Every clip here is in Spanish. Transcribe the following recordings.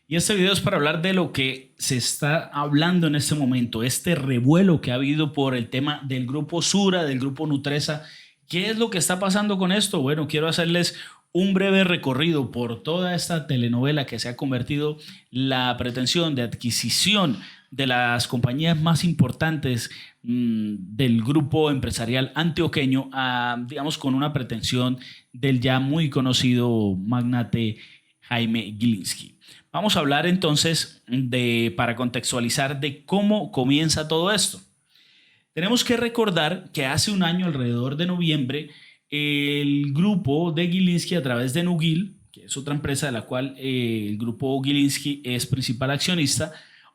Y este video es para hablar de lo que se está hablando en este momento, este revuelo que ha habido por el tema del grupo Sura, del grupo Nutresa. ¿Qué es lo que está pasando con esto? Bueno, quiero hacerles un breve recorrido por toda esta telenovela que se ha convertido la pretensión de adquisición de las compañías más importantes del grupo empresarial antioqueño, digamos, con una pretensión del ya muy conocido magnate Jaime Gilinski. Vamos a hablar entonces para contextualizar de cómo comienza todo esto. Tenemos que recordar que hace un año, alrededor de noviembre, el grupo de Gilinski a través de Nugil, que es otra empresa de la cual el grupo Gilinski es principal accionista,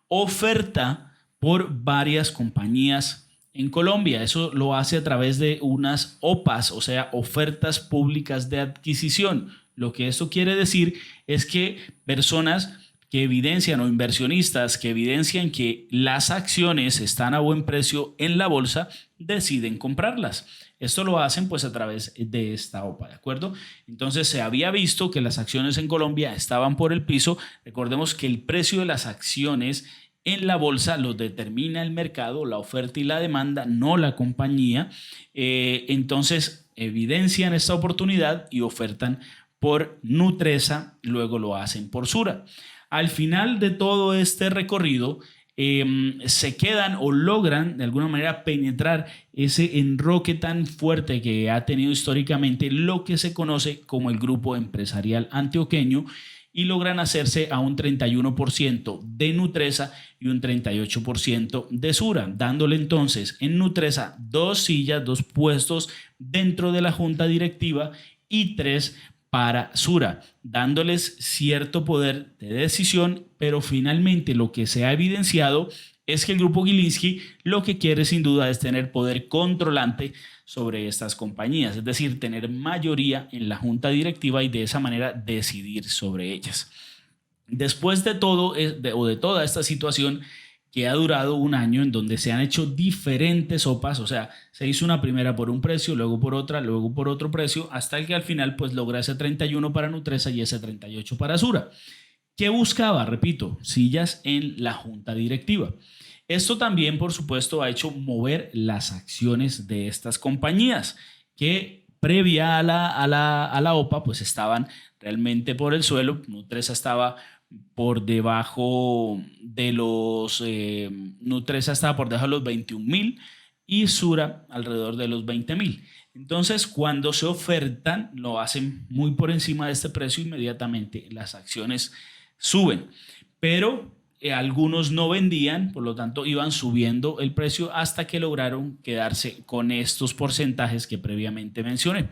oferta por varias compañías en Colombia. Eso lo hace a través de unas OPAs, o sea, ofertas públicas de adquisición. Lo que esto quiere decir es que personas que evidencian o inversionistas que evidencian que las acciones están a buen precio en la bolsa deciden comprarlas. Esto lo hacen pues a través de esta OPA, ¿de acuerdo? Entonces se había visto que las acciones en Colombia estaban por el piso. Recordemos que el precio de las acciones en la bolsa lo determina el mercado, la oferta y la demanda, no la compañía. Entonces evidencian esta oportunidad y ofertan por Nutresa, luego lo hacen por Sura. Al final de todo este recorrido, se quedan o logran de alguna manera penetrar ese enroque tan fuerte que ha tenido históricamente lo que se conoce como el grupo empresarial antioqueño, y logran hacerse a un 31% de Nutresa y un 38% de Sura, dándole entonces en Nutresa 2 sillas, 2 puestos dentro de la junta directiva y 3 para Sura, dándoles cierto poder de decisión, pero finalmente lo que se ha evidenciado es que el grupo Gilinski lo que quiere sin duda es tener poder controlante sobre estas compañías, es decir, tener mayoría en la junta directiva y de esa manera decidir sobre ellas. Después de todo de toda esta situación que ha durado un año, en donde se han hecho diferentes OPAs, o sea, se hizo una primera por un precio, luego por otra, luego por otro precio, hasta que al final pues logra ese 31 para Nutresa y ese 38 para Sura. ¿Qué buscaba? Repito, sillas en la junta directiva. Esto también, por supuesto, ha hecho mover las acciones de estas compañías que previa a la OPA pues estaban realmente por el suelo. Nutresa estaba por debajo de los Nutresa estaba por debajo de los 21.000 y Sura alrededor de los 20.000. Entonces, cuando se ofertan, lo hacen muy por encima de este precio, inmediatamente las acciones suben. Pero algunos no vendían, por lo tanto iban subiendo el precio hasta que lograron quedarse con estos porcentajes que previamente mencioné.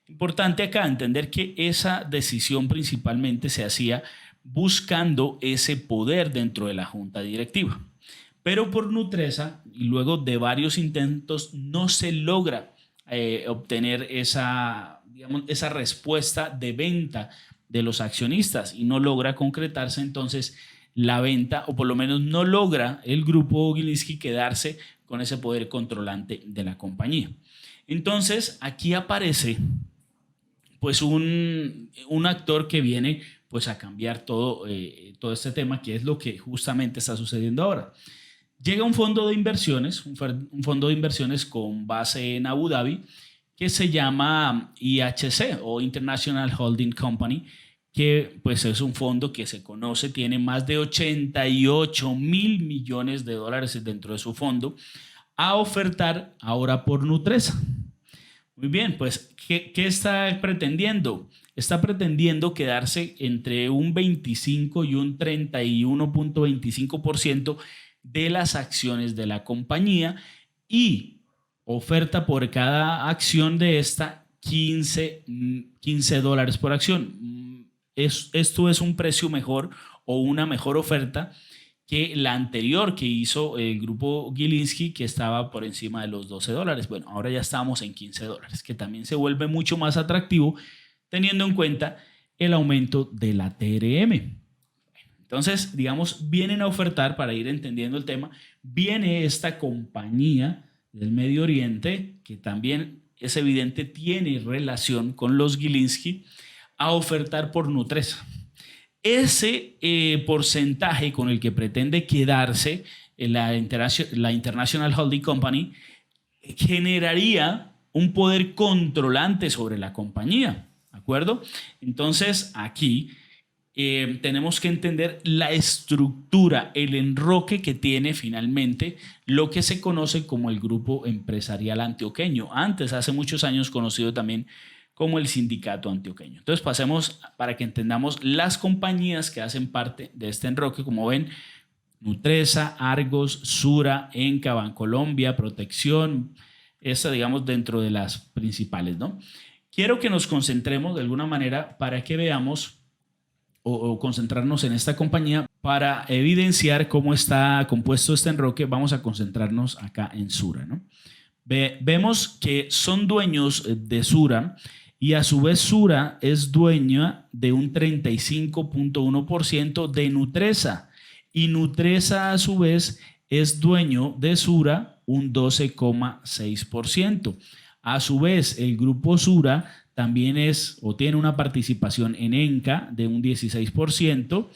Importante acá entender que esa decisión principalmente se hacía buscando ese poder dentro de la junta directiva. Pero por Nutresa, y luego de varios intentos, no se logra obtener digamos, esa respuesta de venta de los accionistas y no logra concretarse entonces la venta, o por lo menos no logra el grupo Gilinski quedarse con ese poder controlante de la compañía. Entonces aquí aparece pues un actor que viene pues a cambiar todo este tema, que es lo que justamente está sucediendo ahora. Llega un fondo de inversiones, un fondo de inversiones con base en Abu Dhabi, que se llama IHC o International Holding Company, que pues es un fondo que se conoce, tiene más de 88.000 millones de dólares dentro de su fondo, a ofertar ahora por Nutresa. Muy bien, pues, ¿qué está pretendiendo? Está pretendiendo quedarse entre un 25 y un 31.25% de las acciones de la compañía y oferta por cada acción de esta 15 dólares por acción. Esto es un precio mejor o una mejor oferta que la anterior que hizo el grupo Gilinski, que estaba por encima de los 12 dólares. Bueno, ahora ya estamos en 15 dólares, que también se vuelve mucho más atractivo teniendo en cuenta el aumento de la TRM. Entonces, digamos, vienen a ofertar, para ir entendiendo el tema, viene esta compañía del Medio Oriente, que también es evidente tiene relación con los Gilinski, a ofertar por Nutresa. Ese porcentaje con el que pretende quedarse la International Holding Company generaría un poder controlante sobre la compañía, ¿de acuerdo? Entonces, aquí tenemos que entender la estructura, el enroque que tiene finalmente lo que se conoce como el Grupo Empresarial Antioqueño, antes, hace muchos años, conocido también como el Sindicato Antioqueño. Entonces, pasemos para que entendamos las compañías que hacen parte de este enroque. Como ven, Nutresa, Argos, Sura, Enca, Bancolombia, Protección, esta, digamos, dentro de las principales, ¿no? Quiero que nos concentremos de alguna manera para que veamos o concentrarnos en esta compañía para evidenciar cómo está compuesto este enroque. Vamos a concentrarnos acá en Sura, ¿no? Vemos que son dueños de Sura y a su vez Sura es dueña de un 35.1% de Nutresa y Nutresa a su vez es dueño de Sura un 12,6%. A su vez el grupo Sura también es o tiene una participación en Enca de un 16%,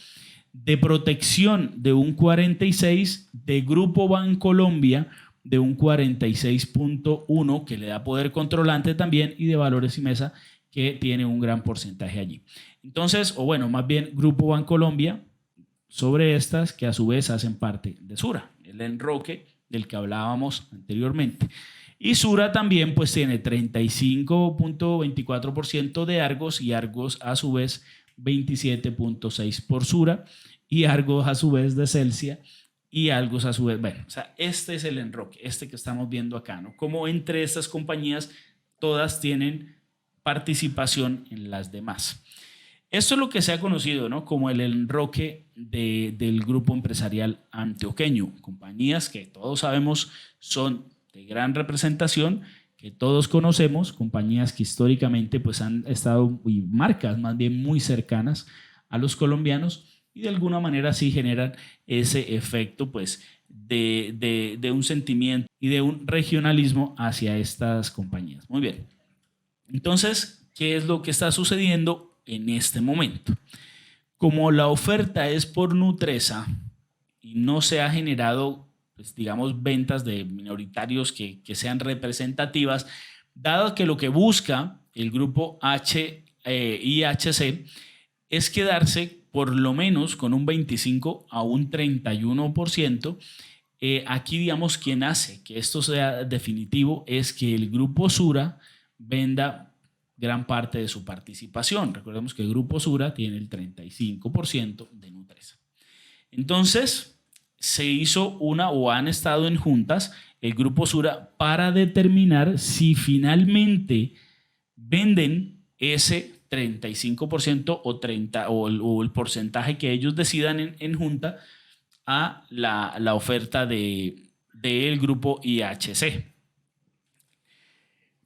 de Protección de un 46%, de Grupo Bancolombia de un 46.1%, que le da poder controlante también, y de Valores y Mesa, que tiene un gran porcentaje allí. Entonces, o bueno, más bien Grupo Bancolombia sobre estas que a su vez hacen parte de Sura, el enroque del que hablábamos anteriormente. Y Sura también pues tiene 35.24% de Argos y Argos a su vez 27.6% por Sura y Argos a su vez de Celsia y Argos a su vez. Bueno, o sea, este es el enroque, este que estamos viendo acá, ¿no? Como entre estas compañías todas tienen participación en las demás. Esto es lo que se ha conocido, ¿no?, como el enroque del grupo empresarial antioqueño. Compañías que todos sabemos son de gran representación, que todos conocemos, compañías que históricamente pues han estado, y marcas más bien muy cercanas a los colombianos, y de alguna manera sí generan ese efecto pues de un sentimiento y de un regionalismo hacia estas compañías. Muy bien. Entonces, ¿qué es lo que está sucediendo en este momento? Como la oferta es por Nutresa y no se ha generado, pues, digamos, ventas de minoritarios que sean representativas, dado que lo que busca el grupo IHC es quedarse por lo menos con un 25 a un 31%. Aquí, digamos, quien hace que esto sea definitivo es que el grupo Sura venda gran parte de su participación. Recordemos que el grupo Sura tiene el 35% de Nutresa. Entonces, se hizo una o han estado en juntas el grupo Sura para determinar si finalmente venden ese 35% o el porcentaje que ellos decidan en junta a la oferta del grupo IHC.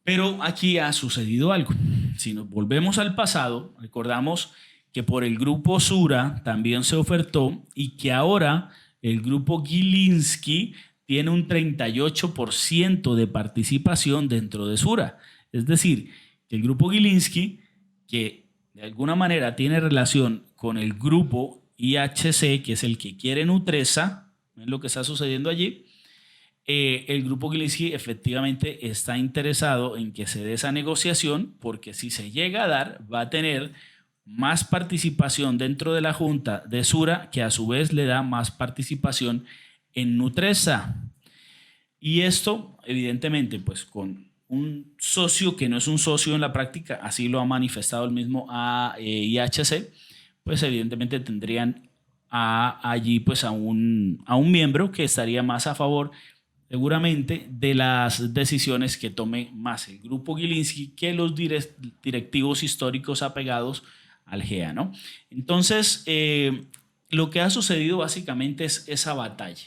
Pero aquí ha sucedido algo. Si nos volvemos al pasado, recordamos que por el grupo Sura también se ofertó y que ahora el grupo Gilinski tiene un 38% de participación dentro de Sura. Es decir, que el grupo Gilinski, que de alguna manera tiene relación con el grupo IHC, que es el que quiere Nutresa, es lo que está sucediendo allí. El grupo Gilinski efectivamente está interesado en que se dé esa negociación, porque si se llega a dar, va a tener más participación dentro de la junta de Sura, que a su vez le da más participación en Nutresa. Y esto, evidentemente, pues con un socio que no es un socio en la práctica, así lo ha manifestado el mismo IHC, pues evidentemente tendrían allí pues a un miembro que estaría más a favor seguramente de las decisiones que tome más el grupo Gilinski que los directivos históricos apegados al GEA, ¿no? Entonces, lo que ha sucedido básicamente es esa batalla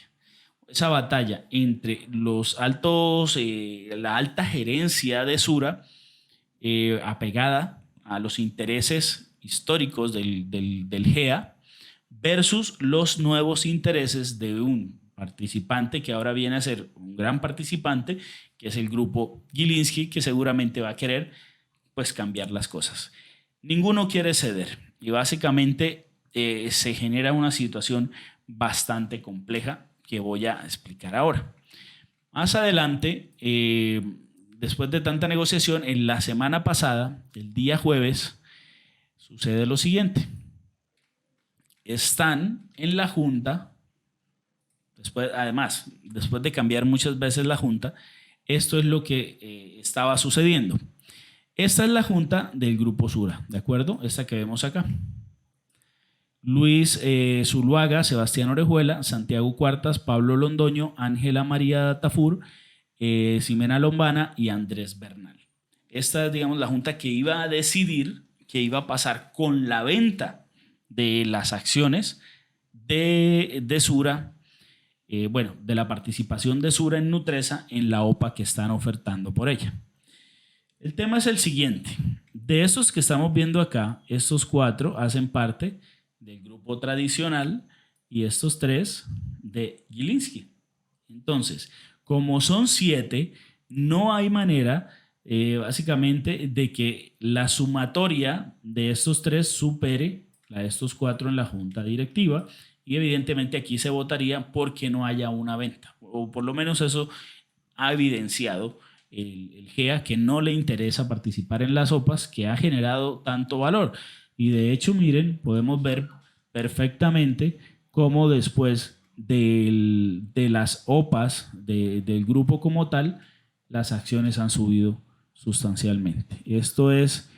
entre los altos, la alta gerencia de Sura, apegada a los intereses históricos del GEA, versus los nuevos intereses de un participante que ahora viene a ser un gran participante, que es el grupo Gilinski, que seguramente va a querer pues cambiar las cosas. Ninguno quiere ceder y básicamente se genera una situación bastante compleja que voy a explicar ahora. Más adelante, después de tanta negociación, en la semana pasada, el día jueves, sucede lo siguiente. Están en la junta, después de cambiar muchas veces la junta, esto es lo que estaba sucediendo. Esta es la junta del Grupo Sura, ¿de acuerdo? Esta que vemos acá. Luis Zuluaga, Sebastián Orejuela, Santiago Cuartas, Pablo Londoño, Ángela María Tafur, Ximena Lombana y Andrés Bernal. Esta es, digamos, la junta que iba a decidir qué iba a pasar con la venta de las acciones de Sura, de la participación de Sura en Nutresa en la OPA que están ofertando por ella. El tema es el siguiente. De estos que estamos viendo acá, estos 4 hacen parte del grupo tradicional y estos 3 de Gilinski. Entonces, como son 7, no hay manera, básicamente, de que la sumatoria de estos 3 supere la de estos 4 en la junta directiva, y evidentemente aquí se votaría porque no haya una venta, o por lo menos eso ha evidenciado el GEA, que no le interesa participar en las OPAs que ha generado tanto valor. Y de hecho, miren, podemos ver perfectamente cómo después de las OPAs del grupo como tal, las acciones han subido sustancialmente. Esto es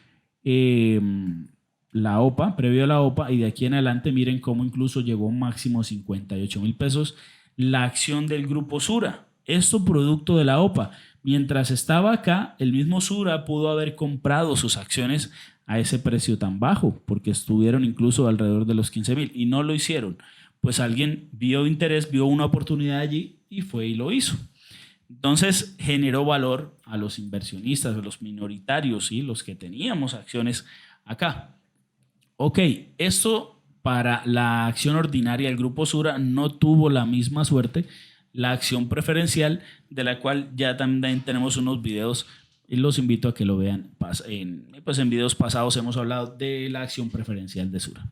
la OPA, previo a la OPA, y de aquí en adelante miren cómo incluso llegó a un máximo 58,000 pesos la acción del Grupo Sura. Esto producto de la OPA. Mientras estaba acá, el mismo Sura pudo haber comprado sus acciones a ese precio tan bajo, porque estuvieron incluso alrededor de los 15,000 y no lo hicieron. Pues alguien vio interés, vio una oportunidad allí y fue y lo hizo. Entonces generó valor a los inversionistas, a los minoritarios, ¿sí? Los que teníamos acciones acá. Ok, esto para la acción ordinaria del Grupo Sura no tuvo la misma suerte. La acción preferencial, de la cual ya también tenemos unos videos, y los invito a que lo vean. En videos pasados hemos hablado de la acción preferencial de Sura.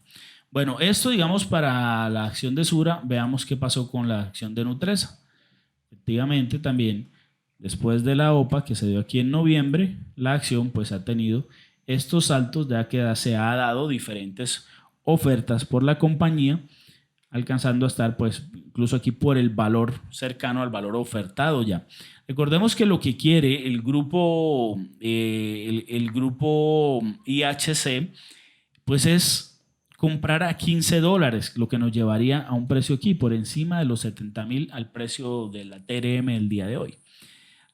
Bueno, esto digamos para la acción de Sura. Veamos qué pasó con la acción de Nutresa. Efectivamente también, después de la OPA que se dio aquí en noviembre, la acción pues ha tenido estos saltos, ya que se ha dado diferentes ofertas por la compañía, alcanzando a estar pues incluso aquí por el valor cercano al valor ofertado ya. Recordemos que lo que quiere el grupo IHC pues es comprar a $15, lo que nos llevaría a un precio aquí por encima de los 70,000 al precio de la TRM el día de hoy.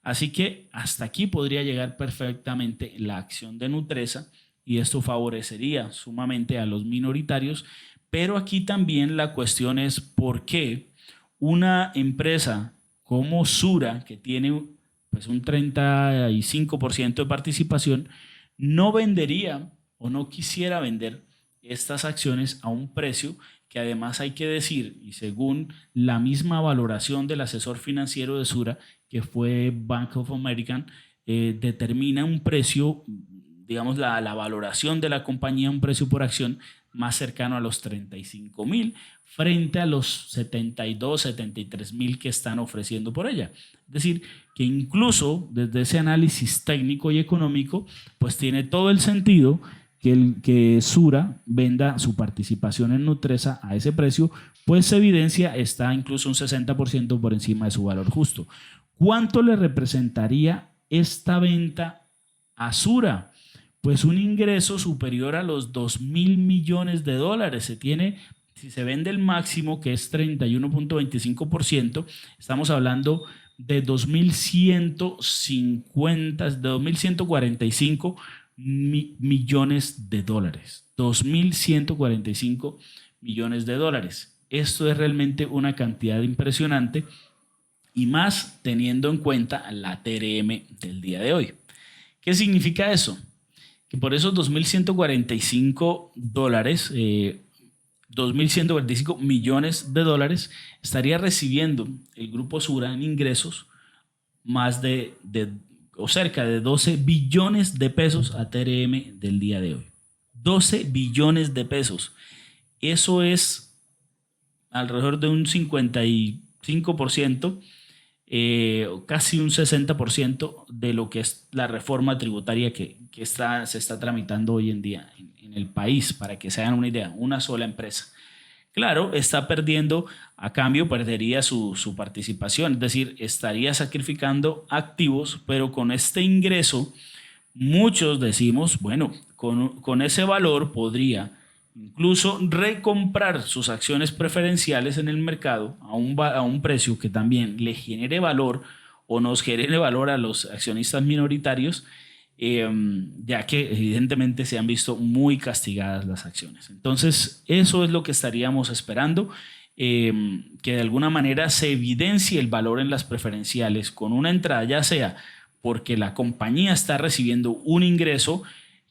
Así que hasta aquí podría llegar perfectamente la acción de Nutresa, y esto favorecería sumamente a los minoritarios. Pero aquí también la cuestión es por qué una empresa como Sura, que tiene pues un 35% de participación, no vendería o no quisiera vender estas acciones a un precio que, además, hay que decir, y según la misma valoración del asesor financiero de Sura, que fue Bank of America, determina un precio, digamos la valoración de la compañía, un precio por acción más cercano a los 35,000 frente a los 72, 73,000 que están ofreciendo por ella. Es decir, que incluso desde ese análisis técnico y económico, pues tiene todo el sentido que Sura venda su participación en Nutresa a ese precio, pues se evidencia, está incluso un 60% por encima de su valor justo. ¿Cuánto le representaría esta venta a Sura? Pues un ingreso superior a los $2,000 millones. Si se vende el máximo, que es 31.25%, estamos hablando de 2.145 millones de dólares. 2.145 millones de dólares. Esto es realmente una cantidad impresionante, y más teniendo en cuenta la TRM del día de hoy. ¿Qué significa eso? Que por esos 2.145 dólares, 2.145 millones de dólares, estaría recibiendo el Grupo Sura en ingresos más o cerca de 12 billones de pesos a TRM del día de hoy. 12 billones de pesos. Eso es alrededor de un 55%, casi un 60% de lo que es la reforma tributaria que se está tramitando hoy en día en el país, para que se hagan una idea, una sola empresa. Claro, está perdiendo, a cambio perdería su participación, es decir, estaría sacrificando activos, pero con este ingreso muchos decimos, bueno, con ese valor podría incluso recomprar sus acciones preferenciales en el mercado a un precio que también le genere valor o nos genere valor a los accionistas minoritarios, eh, ya que evidentemente se han visto muy castigadas las acciones. Entonces, eso es lo que estaríamos esperando, que de alguna manera se evidencie el valor en las preferenciales con una entrada, ya sea porque la compañía está recibiendo un ingreso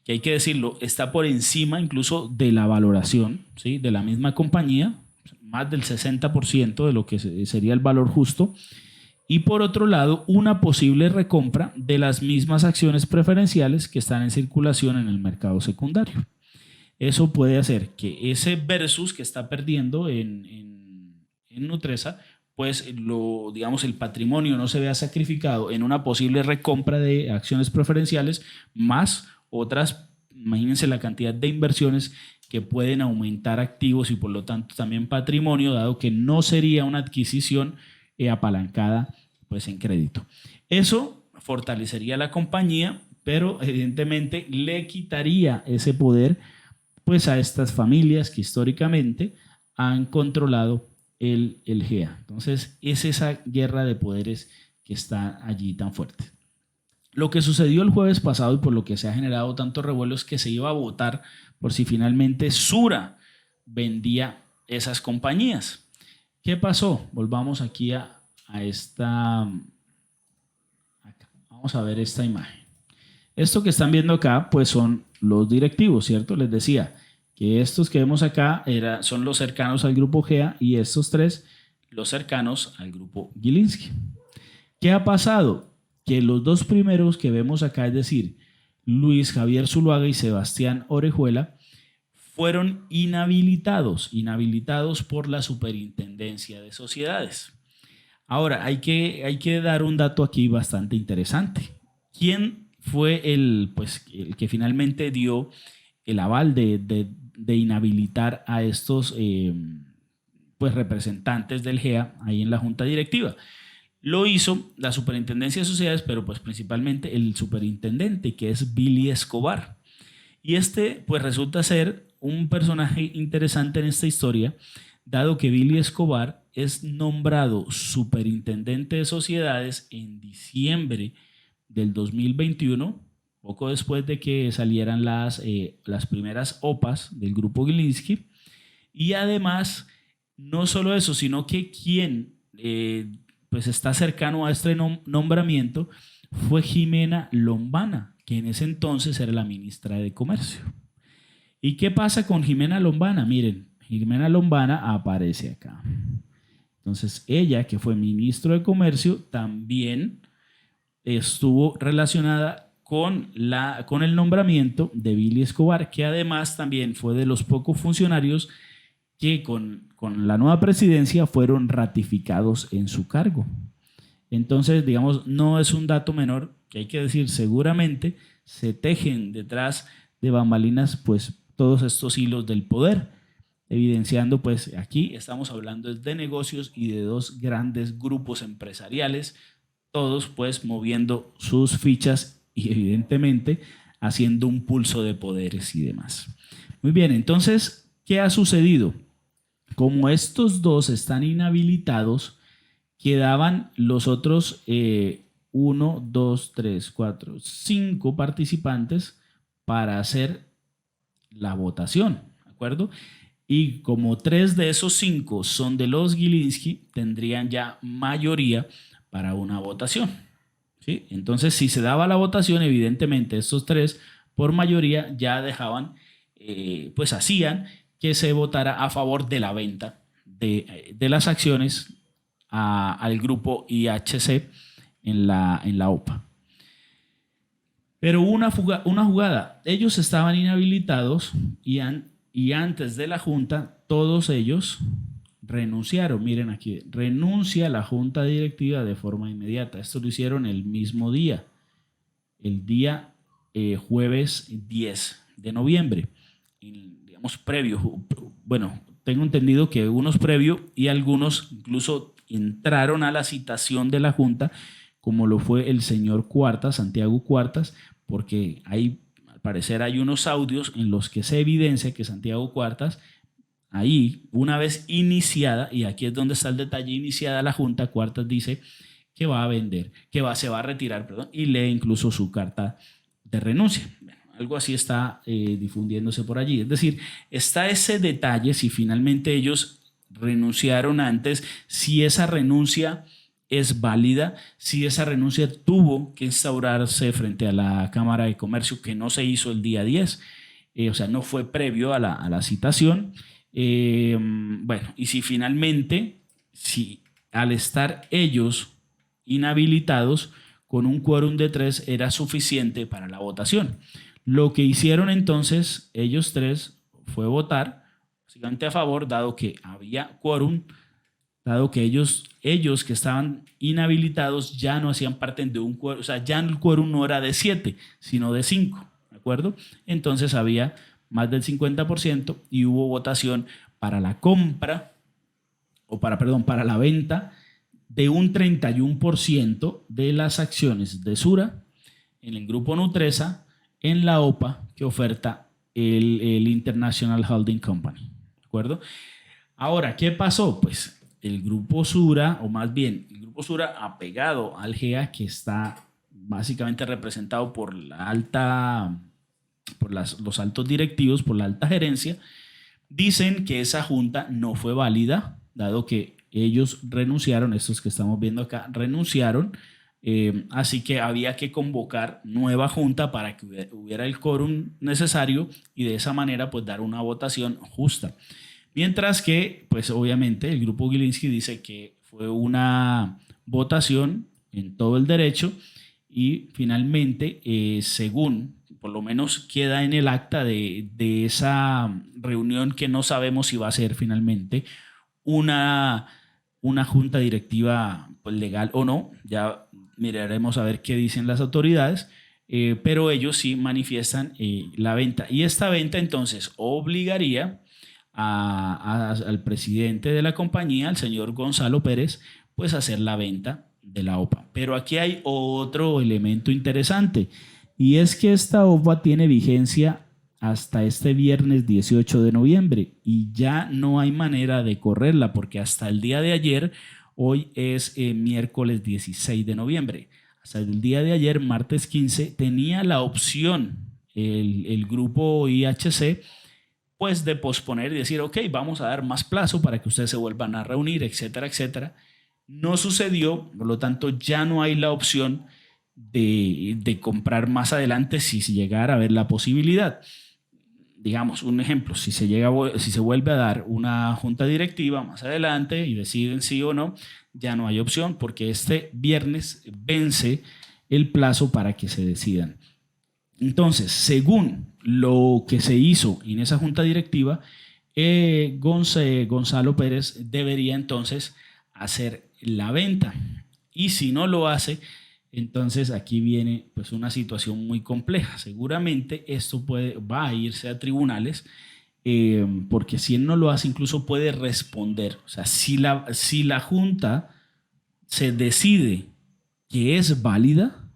que, hay que decirlo, está por encima incluso de la valoración, ¿sí?, de la misma compañía, más del 60% de lo que sería el valor justo. Y por otro lado, una posible recompra de las mismas acciones preferenciales que están en circulación en el mercado secundario. Eso puede hacer que ese versus que está perdiendo en Nutresa, pues digamos, el patrimonio no se vea sacrificado en una posible recompra de acciones preferenciales, más otras, imagínense la cantidad de inversiones que pueden aumentar activos y por lo tanto también patrimonio, dado que no sería una adquisición apalancada pues en crédito. Eso fortalecería la compañía, pero evidentemente le quitaría ese poder pues a estas familias que históricamente han controlado el GEA. Entonces es esa guerra de poderes que está allí tan fuerte. Lo que sucedió el jueves pasado y por lo que se ha generado tanto revuelo es que se iba a votar por si finalmente Sura vendía esas compañías. ¿Qué pasó? Volvamos aquí a esta... Acá. Vamos a ver esta imagen. Esto que están viendo acá pues son los directivos, ¿cierto? Les decía que estos que vemos acá son los cercanos al grupo GEA y estos tres los cercanos al grupo Gilinski. ¿Qué ha pasado? Que los dos primeros que vemos acá, es decir, Luis Javier Zuluaga y Sebastián Orejuela, fueron inhabilitados por la Superintendencia de Sociedades. Ahora, hay que dar un dato aquí bastante interesante. ¿Quién fue el que finalmente dio el aval de inhabilitar a estos representantes del GEA ahí en la junta directiva? Lo hizo la Superintendencia de Sociedades, pero pues principalmente el superintendente, que es Billy Escobar. Y pues resulta ser un personaje interesante en esta historia, dado que Billy Escobar es nombrado superintendente de sociedades en diciembre del 2021, poco después de que salieran las primeras OPAs del grupo Gilinski. Y además, no solo eso, sino que quien pues está cercano a este nombramiento fue Jimena Lombana, que en ese entonces era la ministra de Comercio. ¿Y qué pasa con Jimena Lombana? Miren, Jimena Lombana aparece acá. Entonces, ella, que fue ministro de Comercio, también estuvo relacionada con el nombramiento de Billy Escobar, que además también fue de los pocos funcionarios que con la nueva presidencia fueron ratificados en su cargo. Entonces, digamos, no es un dato menor, que hay que decir, seguramente se tejen detrás de bambalinas pues todos estos hilos del poder, evidenciando pues aquí estamos hablando de negocios y de dos grandes grupos empresariales, todos pues moviendo sus fichas y evidentemente haciendo un pulso de poderes y demás. Muy bien, entonces, ¿qué ha sucedido? Como estos dos están inhabilitados, quedaban los otros 1, 2, 3, 4, 5 participantes para hacer la votación, ¿de acuerdo? Y como 3 de esos 5 son de los Gilinski, tendrían ya mayoría para una votación, ¿sí? Entonces, si se daba la votación, evidentemente estos 3 por mayoría ya dejaban, pues hacían que se votara a favor de la venta de las acciones al grupo IHC en la OPA. Pero una jugada, ellos estaban inhabilitados y y antes de la junta, todos ellos renunciaron. Miren aquí, renuncia la junta directiva de forma inmediata. Esto lo hicieron el mismo día, el día jueves 10 de noviembre, digamos previo. Bueno, tengo entendido que unos previo y algunos incluso entraron a la citación de la junta, como lo fue el señor Cuartas, Santiago Cuartas, porque al parecer hay unos audios en los que se evidencia que Santiago Cuartas, ahí, una vez iniciada, y aquí es donde está el detalle, iniciada la junta, Cuartas dice que va a vender, se va a retirar, perdón, y lee incluso su carta de renuncia. Bueno, algo así está difundiéndose por allí. Es decir, está ese detalle, si finalmente ellos renunciaron antes, si esa renuncia es válida, si esa renuncia tuvo que instaurarse frente a la Cámara de Comercio, que no se hizo el día 10, o sea, no fue previo a la citación. Bueno, y si finalmente, si al estar ellos inhabilitados, con un quórum de 3 era suficiente para la votación. Lo que hicieron entonces ellos 3 fue votar básicamente a favor, dado que había quórum, dado que ellos que estaban inhabilitados ya no hacían parte de un quórum, o sea, ya el quórum no era de 7, sino de 5, ¿de acuerdo? Entonces había más del 50% y hubo votación para la compra, para la venta de un 31% de las acciones de Sura en el grupo Nutresa en la OPA que oferta el International Holding Company. ¿De acuerdo? Ahora, ¿qué pasó? Pues el grupo Sura, o más bien el grupo Sura apegado al GEA, que está básicamente representado por los altos directivos, por la alta gerencia, dicen que esa junta no fue válida, dado que ellos renunciaron, estos que estamos viendo acá, renunciaron, así que había que convocar nueva junta para que hubiera el quórum necesario y de esa manera pues dar una votación justa. Mientras que, pues obviamente, el grupo Gilinski dice que fue una votación en todo el derecho y finalmente, según por lo menos queda en el acta de esa reunión, que no sabemos si va a ser finalmente una junta directiva pues, legal o no, ya miraremos a ver qué dicen las autoridades, pero ellos sí manifiestan la venta. Y esta venta entonces obligaría al presidente de la compañía, al señor Gonzalo Pérez, pues a hacer la venta de la OPA. Pero aquí hay otro elemento interesante, y es que esta OPA tiene vigencia hasta este viernes 18 de noviembre y ya no hay manera de correrla, porque hasta el día de ayer, hoy es miércoles 16 de noviembre, hasta el día de ayer, martes 15, tenía la opción el grupo IHC pues de posponer y decir, ok, vamos a dar más plazo para que ustedes se vuelvan a reunir, etcétera, etcétera. No sucedió, por lo tanto ya no hay la opción de comprar más adelante si se llegara a ver la posibilidad. Digamos, un ejemplo, si se vuelve a dar una junta directiva más adelante y deciden sí o no, ya no hay opción, porque este viernes vence el plazo para que se decidan. Entonces, según lo que se hizo en esa junta directiva, Gonzalo Pérez debería entonces hacer la venta, y si no lo hace, entonces aquí viene pues una situación muy compleja. Seguramente esto va a irse a tribunales, porque si él no lo hace, incluso puede responder. O sea, si la junta se decide que es válida,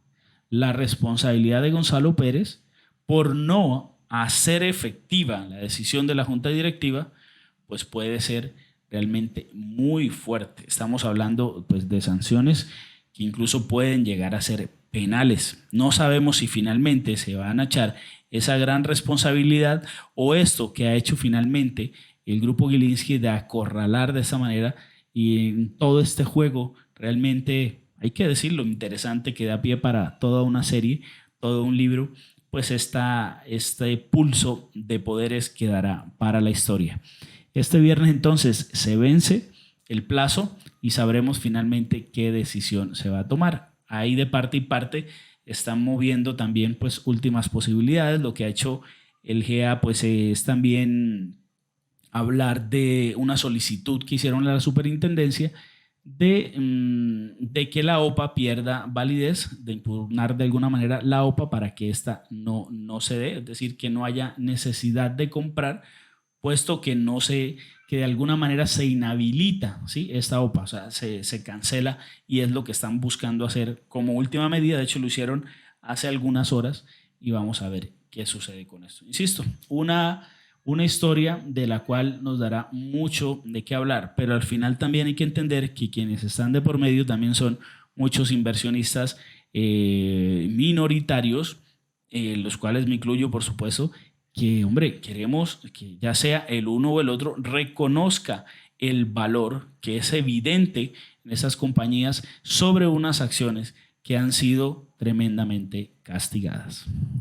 la responsabilidad de Gonzalo Pérez por no hacer efectiva la decisión de la junta directiva, pues puede ser realmente muy fuerte. Estamos hablando pues de sanciones que incluso pueden llegar a ser penales. No sabemos si finalmente se van a echar esa gran responsabilidad o esto que ha hecho finalmente el grupo Gilinski de acorralar de esa manera, y en todo este juego realmente, hay que decirlo, interesante, que da pie para toda una serie, todo un libro, pues este pulso de poderes quedará para la historia. Este viernes entonces se vence el plazo y sabremos finalmente qué decisión se va a tomar. Ahí de parte y parte están moviendo también pues últimas posibilidades. Lo que ha hecho El GA pues es también hablar de una solicitud que hicieron a la superintendencia de que la OPA pierda validez, de impugnar de alguna manera la OPA para que esta no se dé, es decir, que no haya necesidad de comprar, puesto que no se, que de alguna manera se inhabilita, ¿sí? Esta OPA, o sea, se cancela, y es lo que están buscando hacer como última medida. De hecho, lo hicieron hace algunas horas y vamos a ver qué sucede con esto. Insisto, una historia de la cual nos dará mucho de qué hablar, pero al final también hay que entender que quienes están de por medio también son muchos inversionistas minoritarios, los cuales me incluyo, por supuesto, que, hombre, queremos que ya sea el uno o el otro reconozca el valor que es evidente en esas compañías sobre unas acciones que han sido tremendamente castigadas.